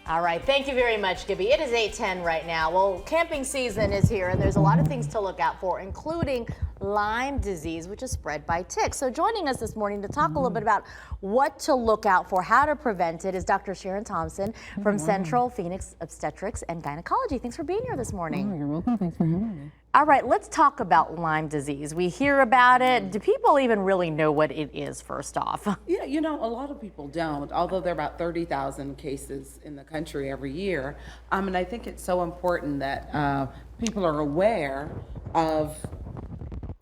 All right, thank you very much, Gibby. It is 8:10 right now. Well, camping season is here, and there's a lot of things to look out for, including Lyme disease, which is spread by ticks. So joining us this morning to talk a little bit about what to look out for, how to prevent it, is Dr. Sharon Thompson from Central Phoenix Obstetrics and Gynecology. Thanks for being here this morning. Oh, you're welcome. Thanks for having me. All right, let's talk about Lyme disease. We hear about it. Do people even really know what it is, first off? Yeah, you know, a lot of people don't, although there are about 30,000 cases in the country every year. And I think it's so important that people are aware of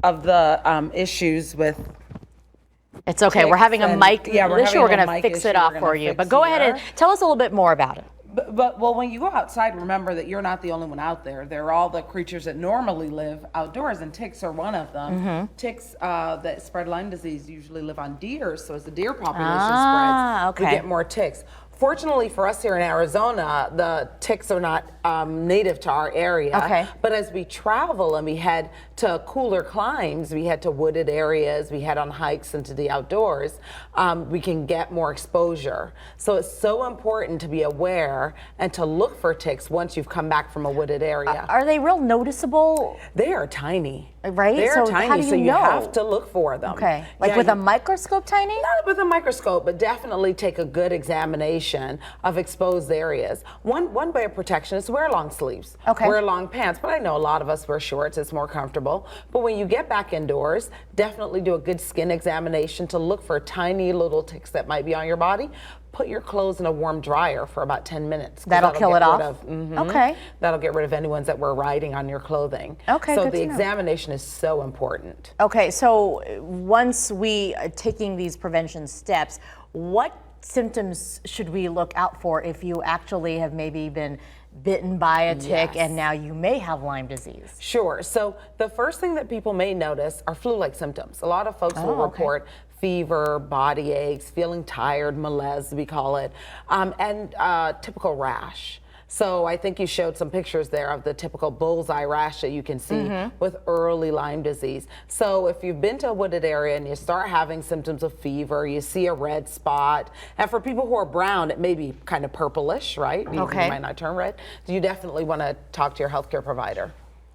the issues with. It's okay. We're having a mic issue. We're going to fix it off for you. But go ahead and tell us a little bit more about it. But when you go outside, remember that you're not the only one out there. There are all the creatures that normally live outdoors, and ticks are one of them. Ticks that spread Lyme disease usually live on deer, so as the deer population spreads, we get more ticks. Fortunately for us here in Arizona, the ticks are not native to our area. But as we travel and we head to cooler climes, we head to wooded areas, we head on hikes into the outdoors, we can get more exposure. So it's so important to be aware and to look for ticks once you've come back from a wooded area. Are they real noticeable? They are tiny. Right? They're so tiny, how do you so you know? have to look for them. Like with a microscope tiny? Not with a microscope, but definitely take a good examination of exposed areas. One way of protection is to wear long sleeves. Wear long pants, but I know a lot of us wear shorts, it's more comfortable. But when you get back indoors, definitely do a good skin examination to look for tiny little ticks that might be on your body. Put your clothes in a warm dryer for about 10 minutes. That'll kill it off? That'll get rid of any ones that were riding on your clothing. So the examination is so important. So once we are taking these prevention steps, what symptoms should we look out for if you actually have maybe been bitten by a tick and now you may have Lyme disease? Sure. So the first thing that people may notice are flu-like symptoms. A lot of folks will report fever, body aches, feeling tired, malaise we call it, and typical rash. So I think you showed some pictures there of the typical bullseye rash that you can see with early Lyme disease. So if you've been to a wooded area and you start having symptoms of fever, you see a red spot, and for people who are brown, it may be kind of purplish, right? You might not turn red. You definitely want to talk to your healthcare provider.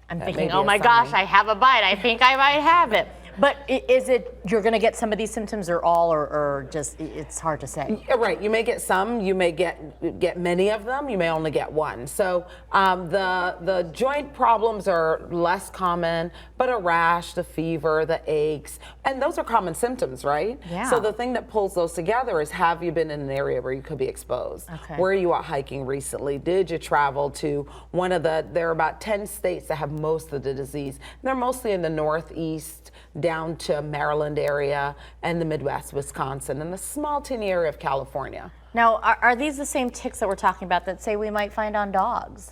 I'm thinking, oh my gosh, I have a bite. I think I might have it. But is it you're going to get some of these symptoms or all, or just it's hard to say? Right. You may get some. You may get many of them. You may only get one. So the joint problems are less common, but a rash, the fever, the aches, and those are common symptoms, right? Yeah. So the thing that pulls those together is, have you been in an area where you could be exposed? Where are you out hiking recently? Did you travel to one of there are about 10 states that have most of the disease. They're mostly in the Northeast, down to Maryland area, and the Midwest, Wisconsin, and the small teeny area of California. Now, are these the same ticks that we're talking about that say we might find on dogs?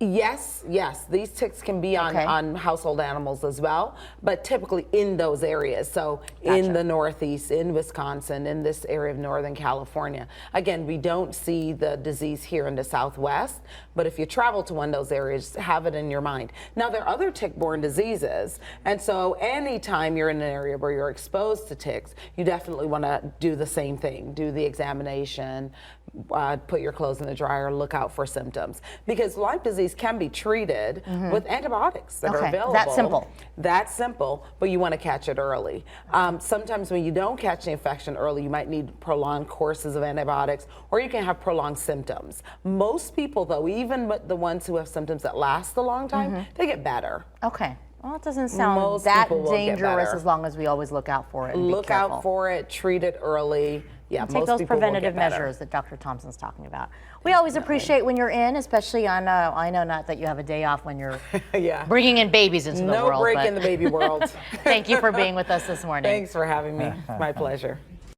Yes, these ticks can be on household animals as well, but typically in those areas. So in the Northeast, in Wisconsin, in this area of Northern California. Again, we don't see the disease here in the Southwest, but if you travel to one of those areas, have it in your mind. Now, there are other tick-borne diseases, and so anytime you're in an area where you're exposed to ticks, you definitely want to do the same thing. Do the examination, put your clothes in the dryer, look out for symptoms. Because Lyme disease can be treated with antibiotics that are available. That's simple. That's simple, but you want to catch it early. Sometimes when you don't catch the infection early, you might need prolonged courses of antibiotics, or you can have prolonged symptoms. Most people, though, even with the ones who have symptoms that last a long time, they get better. Well, it doesn't sound that dangerous as long as we always look out for it and look out for it, treat it early. Yeah, take those preventative measures that Dr. Thompson's talking about. We always appreciate when you're in, especially on, I know not that you have a day off when you're bringing in babies into the world. No break in the baby world. Thank you for being with us this morning. Thanks for having me. My pleasure.